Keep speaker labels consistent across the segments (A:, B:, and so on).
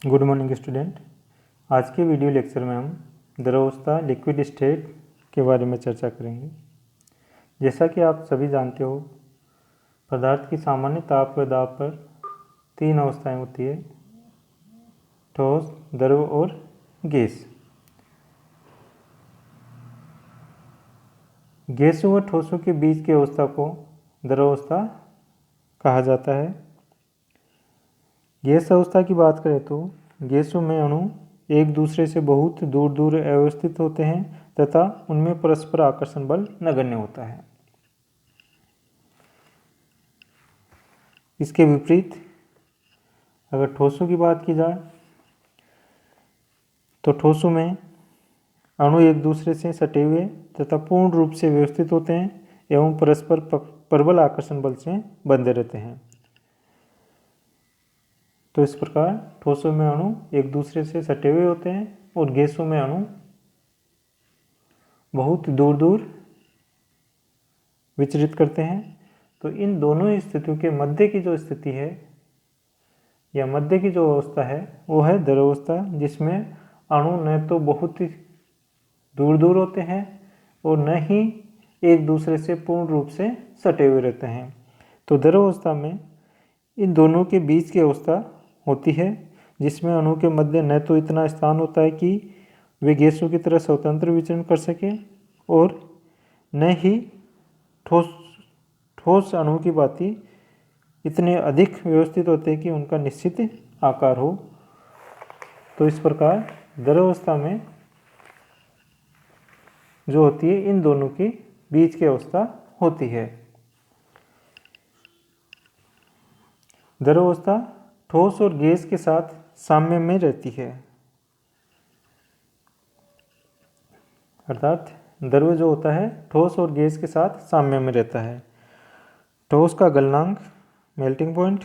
A: Good morning student. आज के video lecture में हम द्रवावस्था लिक्विड स्टेट के बारे में चर्चा करेंगे। जैसा कि आप सभी जानते हो, पदार्थ की सामान्य ताप व दाब पर तीन अवस्थाएं होती है: ठोस, द्रव और गैस। गैसों व ठोसों के बीच की अवस्था को द्रवावस्था कहा जाता है। गैस अवस्था की बात करें तो गैसों में अणु एक दूसरे से बहुत दूर दूर अवस्थित होते हैं तथा उनमें परस्पर आकर्षण बल नगण्य होता है। इसके विपरीत अगर ठोसों की बात की जाए तो ठोसों में अणु एक दूसरे से सटे हुए तथा पूर्ण रूप से व्यवस्थित होते हैं एवं परस्पर प्रबल आकर्षण बल से बंधे रहते हैं। तो इस प्रकार ठोसों में अणु एक दूसरे से सटे हुए होते हैं और गैसों में अणु बहुत दूर दूर विचरित करते हैं। तो इन दोनों स्थितियों के मध्य की जो स्थिति है या मध्य की जो अवस्था है वो है द्रवावस्था, जिसमें अणु न तो बहुत ही दूर दूर होते हैं और न ही एक दूसरे से पूर्ण रूप से सटे हुए रहते हैं। तो द्रवावस्था में इन दोनों के बीच की अवस्था होती है, जिसमें अणु के मध्य न तो इतना स्थान होता है कि वे गैसों की तरह स्वतंत्र विचरण कर सके और न ही ठोस अणु की भांति इतने अधिक व्यवस्थित होते हैं कि उनका निश्चित आकार हो। तो इस प्रकार द्रवावस्था में जो होती है इन दोनों की बीच की अवस्था होती है। द्रवावस्था ठोस और गैस के साथ साम्य में रहती है, अर्थात द्रव जो होता है ठोस और गैस के साथ साम्य में रहता है। ठोस का गलनांक मेल्टिंग पॉइंट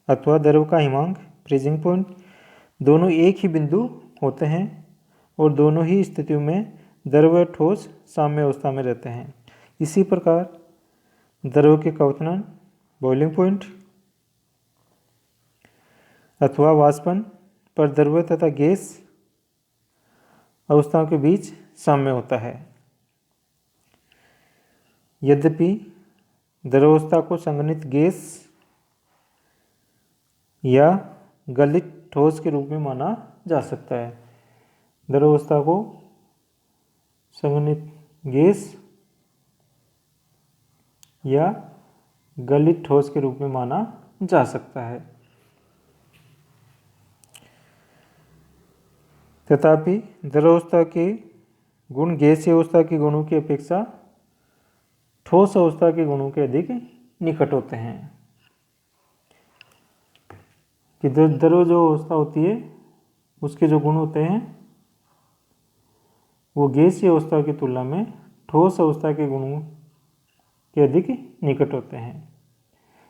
A: अथवा द्रव का हिमांक फ्रीजिंग पॉइंट दोनों एक ही बिंदु होते हैं और दोनों ही स्थितियों में द्रव व ठोस साम्य अवस्था में रहते हैं। इसी प्रकार द्रव के क्वथनांक बॉइलिंग पॉइंट अथवा वाष्पन पर द्रव तथा गैस अवस्थाओं के बीच साम्य होता है। यद्यपि द्रवावस्था को संघनित गैस या गलित ठोस के रूप में माना जा सकता है। द्रवावस्था को संघनित गैस या गलित ठोस के रूप में माना जा सकता है। तथापि द्रवावस्था के गुण गैसीय अवस्था के गुणों की अपेक्षा ठोस अवस्था के गुणों के अधिक निकट होते हैं। कि द्रव जो अवस्था होती है उसके जो गुण होते हैं वो गैसीय अवस्था की तुलना में ठोस अवस्था के गुणों के अधिक निकट होते हैं।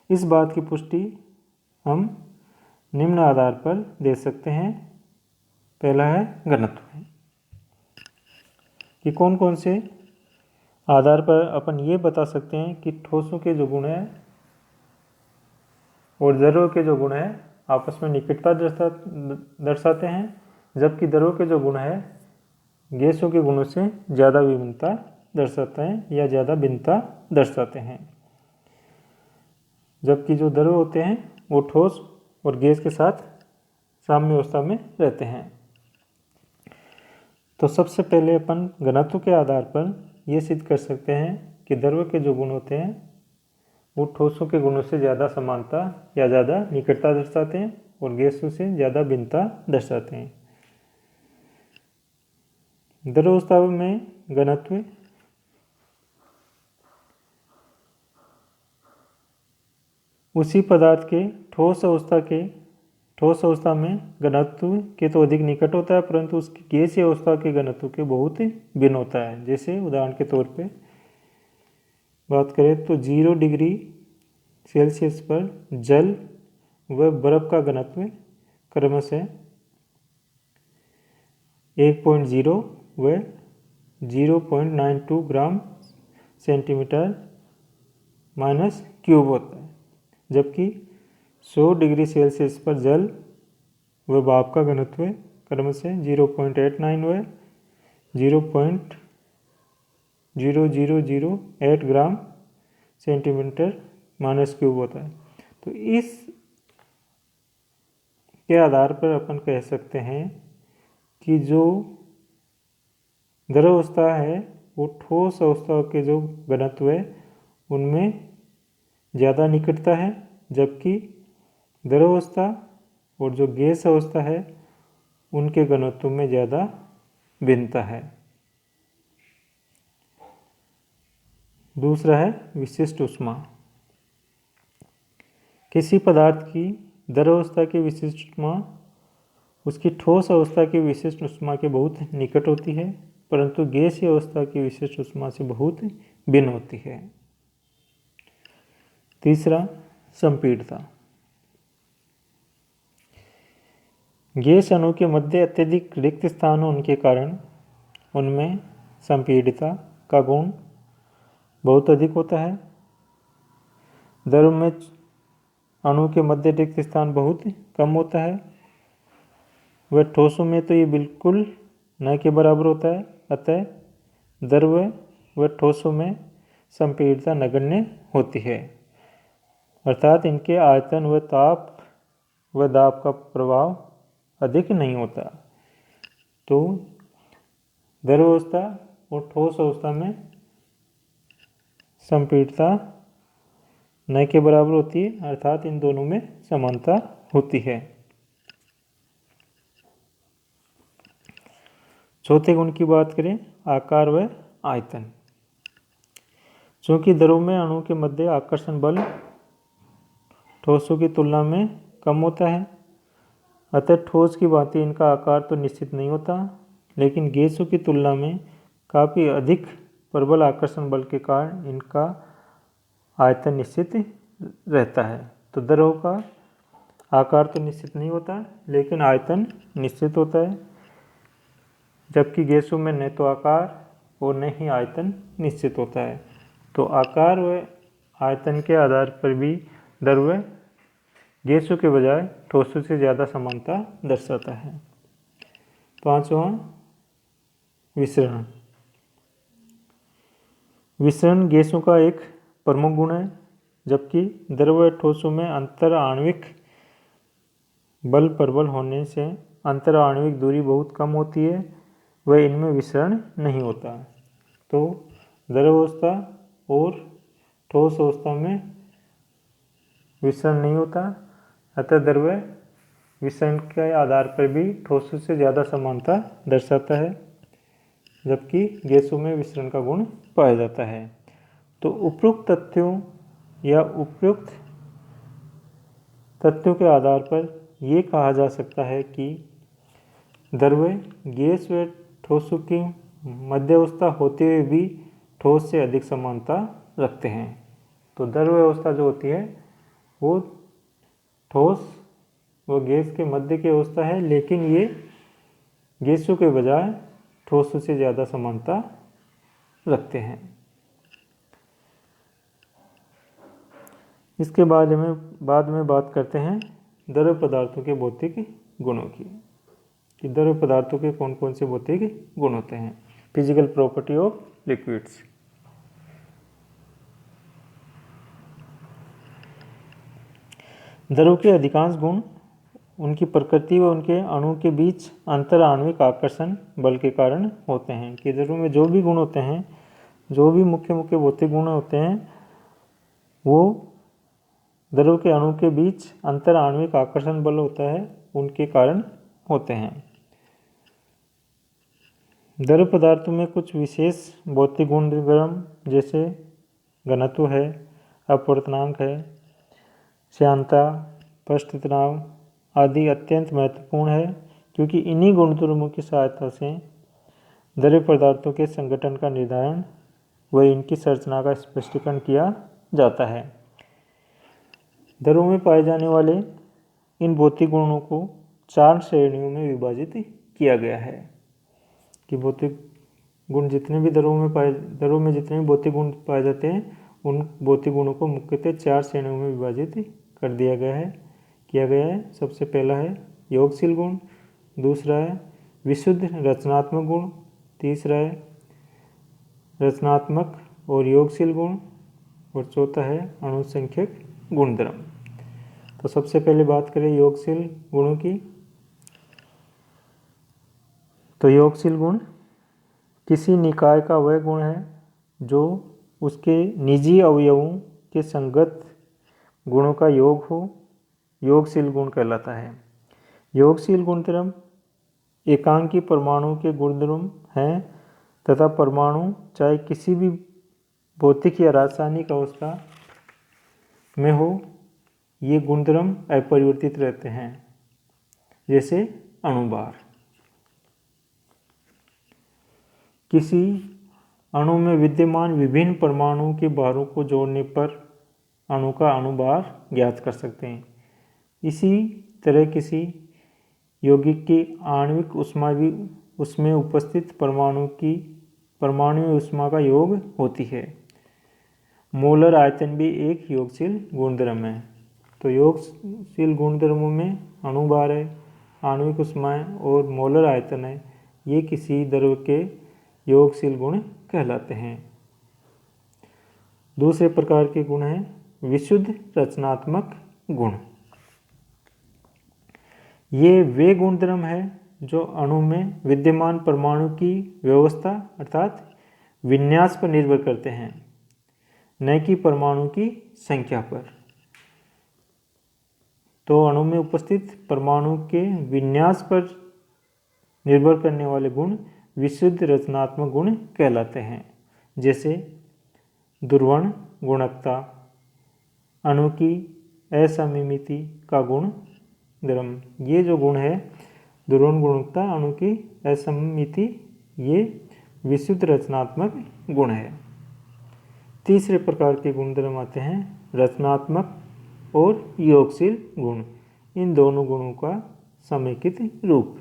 A: इस बात की पुष्टि हम निम्न आधार पर दे सकते हैं। पहला है घनत्व, कि कौन कौन से आधार पर अपन ये बता सकते हैं कि ठोसों के जो गुण है और द्रव के जो गुण है आपस में निकटता दर्शाते हैं, जबकि द्रव के जो गुण है गैसों के गुणों से ज़्यादा विभिन्नता दर्शाते हैं या ज़्यादा भिन्नता दर्शाते हैं। जबकि जो द्रव होते हैं वो ठोस और गैस के साथ साम्य अवस्था में रहते हैं। तो सबसे पहले अपन घनत्व के आधार पर यह सिद्ध कर सकते हैं कि द्रव के जो गुण होते हैं वो ठोसों के गुणों से ज़्यादा समानता या ज़्यादा निकटता दर्शाते हैं और गैसों से ज़्यादा भिन्नता दर्शाते हैं। द्रवावस्था में घनत्व उसी पदार्थ के ठोस अवस्था में घनत्व के तो अधिक निकट होता है, परंतु उसकी गैसीय अवस्था के घनत्व के बहुत भिन्न होता है। जैसे उदाहरण के तौर पे बात करें तो 0 डिग्री सेल्सियस पर जल व बर्फ का घनत्व क्रमशः 1.0 व 0.92 ग्राम सेंटीमीटर माइनस क्यूब होता है, जबकि 100 डिग्री सेल्सियस पर जल व भाप का घनत्व क्रमशः 0.89 व 0.0008 ग्राम सेंटीमीटर माइनस क्यूब होता है। तो इस के आधार पर अपन कह सकते हैं कि जो द्रव अवस्था है वो ठोस अवस्था के जो घनत्व है उनमें ज़्यादा निकटता है, जबकि द्रव अवस्था और जो गैस अवस्था है उनके घनत्व में ज़्यादा भिन्नता है। दूसरा है विशिष्ट ऊष्मा। किसी पदार्थ की द्रव अवस्था की विशिष्ट ऊष्मा उसकी ठोस अवस्था की विशिष्ट ऊष्मा के बहुत निकट होती है, परंतु गैसीय अवस्था की विशिष्ट ऊष्मा से बहुत भिन्न होती है। तीसरा संपीड़ितता। गैस अणु के मध्य अत्यधिक रिक्त स्थान होने के कारण उनमें संपीड़ितता का गुण बहुत अधिक होता है। द्रव में अणु के मध्य रिक्त स्थान बहुत कम होता है, वह ठोसों में तो ये बिल्कुल न के बराबर होता है। अतः द्रव व ठोसों में संपीड़ितता नगण्य होती है, अर्थात इनके आयतन व ताप व दाब का प्रभाव अधिक नहीं होता। तो द्रव अवस्था और ठोस अवस्था में संपीड़ितता न के बराबर होती है, अर्थात इन दोनों में समानता होती है। चौथे गुण की बात करें, आकार व आयतन। चूंकि द्रव में अणु के मध्य आकर्षण बल ठोसों की तुलना में कम होता है, अतः ठोस की भांति इनका आकार तो निश्चित नहीं होता, लेकिन गैसों की तुलना में काफ़ी अधिक प्रबल आकर्षण बल के कारण इनका आयतन निश्चित रहता है। तो द्रव का आकार तो निश्चित नहीं होता, लेकिन आयतन निश्चित होता है, जबकि गैसों में न तो आकार और न ही आयतन निश्चित होता है। तो आकार व आयतन के आधार पर भी द्रव गैसों के बजाय ठोसों से ज़्यादा समानता दर्शाता है। पांचवां विसरण। विसरण गैसों का एक प्रमुख गुण है, जबकि द्रव व ठोसों में अंतर आणविक बल प्रबल होने से अंतर आणविक दूरी बहुत कम होती है, वह इनमें विसरण नहीं होता। तो द्रव अवस्था और ठोस अवस्था में विसरण नहीं होता, अतः द्रव विसरण के आधार पर भी ठोसों से ज़्यादा समानता दर्शाता है, जबकि गैसों में विसरण का गुण पाया जाता है। तो उपयुक्त तथ्यों या उपयुक्त तथ्यों के आधार पर ये कहा जा सकता है कि द्रव गैस व ठोसों की मध्यावस्था होते हुए भी ठोस से अधिक समानता रखते हैं। तो द्रव अवस्था जो होती है वो ठोस व गैस के मध्य की अवस्था है, लेकिन ये गैसों के बजाय ठोसों से ज़्यादा समानता रखते हैं। इसके बाद में बात करते हैं द्रव पदार्थों के भौतिक गुणों की, कि द्रव पदार्थों के कौन कौन से भौतिक गुण होते हैं। Physical property of liquids. द्रव के अधिकांश गुण उनकी प्रकृति व उनके अणु के बीच अंतर आणविक आकर्षण बल के कारण होते हैं। कि द्रव में जो भी गुण होते हैं, जो भी मुख्य मुख्य भौतिक गुण होते हैं, वो द्रव के अणु के बीच अंतर आणविक आकर्षण बल होता है, उनके कारण होते हैं। द्रव पदार्थों में कुछ विशेष भौतिक गुण जैसे घनत्व है, अपवर्तनांक है, श्यानता, पृष्ठ तनाव आदि अत्यंत महत्वपूर्ण है, क्योंकि इन्हीं गुणधर्मों की सहायता से द्रव पदार्थों के संगठन का निर्धारण व इनकी संरचना का स्पष्टीकरण किया जाता है। द्रव में पाए जाने वाले इन भौतिक गुणों को 4 श्रेणियों में विभाजित किया गया है। कि भौतिक गुण जितने भी द्रव में जितने भी भौतिक गुण पाए जाते हैं, उन भौतिक गुणों को मुख्यतः 4 श्रेणियों में विभाजित किया गया है। सबसे पहला है योगशील गुण, दूसरा है विशुद्ध रचनात्मक गुण, तीसरा है रचनात्मक और योगशील गुण, और चौथा है अणुसंख्यक गुणधर्म। तो सबसे पहले बात करें योगशील गुणों की। तो योगशील गुण किसी निकाय का वह गुण है जो उसके निजी अवयवों के संगत गुणों का योग हो, योगशील गुण कहलाता है। योगशील गुणधर्म एकांकी परमाणु के गुणधर्म हैं तथा परमाणु चाहे किसी भी भौतिक या रासायनिक अवस्था में हो, ये गुणधर्म अपरिवर्तित रहते हैं, जैसे अणुभार। किसी अणु में विद्यमान विभिन्न परमाणुओं के भारों को जोड़ने पर अणु का अणुभार ज्ञात कर सकते हैं। इसी तरह किसी यौगिक की आणविक ऊष्मा भी उसमें उपस्थित परमाणु ऊष्मा का योग होती है। मोलर आयतन भी एक योगशील गुणधर्म है। तो योगशील गुणधर्मों में अणुभार है, आणविक ऊष्माएं और मोलर आयतन है, ये किसी द्रव्य के योगशील गुण कहलाते हैं। दूसरे प्रकार के गुण हैं विशुद्ध रचनात्मक गुण। ये वे गुणधर्म है जो अणु में विद्यमान परमाणु की व्यवस्था अर्थात विन्यास पर निर्भर करते हैं, न कि परमाणु की संख्या पर। तो अणु में उपस्थित परमाणु के विन्यास पर निर्भर करने वाले गुण विशुद्ध रचनात्मक गुण कहलाते हैं, जैसे दुर्वण गुणकता, अणु की असममिति का गुण धर्म। ये जो गुण है दुर्वण गुणकता, अणु की असममिति, ये विशुद्ध रचनात्मक गुण है। तीसरे प्रकार के गुणधर्म आते हैं रचनात्मक और योगशील गुण। इन दोनों गुणों का समेकित रूप।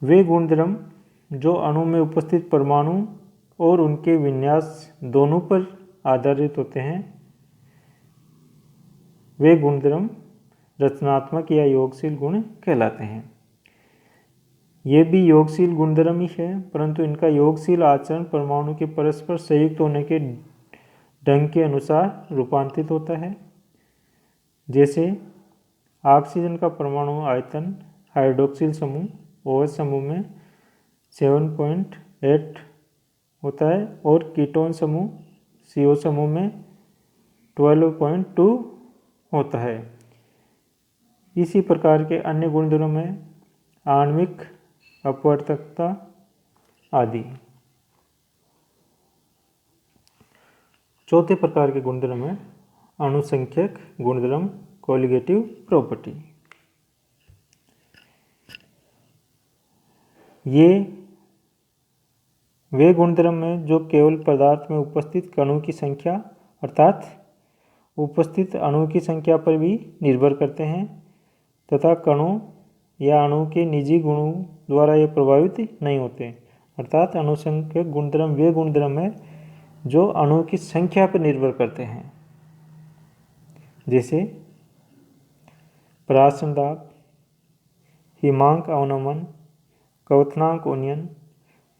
A: वे गुणधर्म जो अणु में उपस्थित परमाणु और उनके विन्यास दोनों पर आधारित होते हैं, वे गुणधर्म रचनात्मक या योगशील गुण कहलाते हैं। ये भी योगशील गुणधर्म ही है, परंतु इनका योगशील आचरण परमाणु के परस्पर संयुक्त होने के ढंग के अनुसार रूपांतरित होता है। जैसे ऑक्सीजन का परमाणु आयतन हाइड्रोक्सिल समूह OH समूह में 7.8 होता है और कीटोन समूह CO समूह में 12.2 होता है। इसी प्रकार के अन्य गुणधर्म हैं आणविक अपवर्तकता आदि। चौथे प्रकार के गुणधर्म है अणुसंख्यक गुणधर्म, कोलिगेटिव प्रॉपर्टी। ये वे गुणधर्म हैं जो केवल पदार्थ में उपस्थित कणों की संख्या अर्थात उपस्थित अणुओं की संख्या पर भी निर्भर करते हैं तथा कणों या अणु के निजी गुणों द्वारा ये प्रभावित नहीं होते। अर्थात अणुसंख्यक गुणधर्म वे गुणधर्म हैं जो अणुओं की संख्या पर निर्भर करते हैं, जैसे परासन दाब, हिमांक अवनमन, क्वथनांक उन्नयन,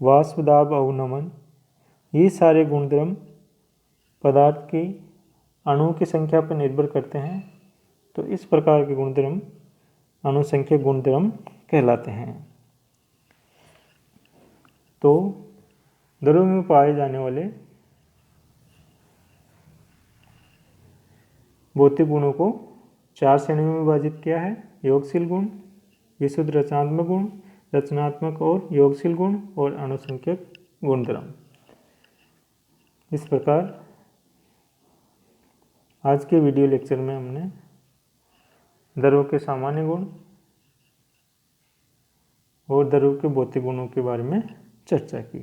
A: वाष्प दाब अवनमन। ये सारे गुणधर्म पदार्थ की अणुओं की संख्या पर निर्भर करते हैं। तो इस प्रकार के गुणधर्म अणुसंख्यक गुणधर्म कहलाते हैं। तो द्रव्य में पाए जाने वाले भौतिक गुणों को 4 श्रेणियों में विभाजित किया है: योगशील गुण, विशुद्ध रचनात्मक गुण, रचनात्मक और योगशील गुण और अणुसंख्यक गुणधर्म। इस प्रकार आज के वीडियो लेक्चर में हमने द्रव्यों के सामान्य गुण और द्रव्यों के भौतिक गुणों के बारे में चर्चा की।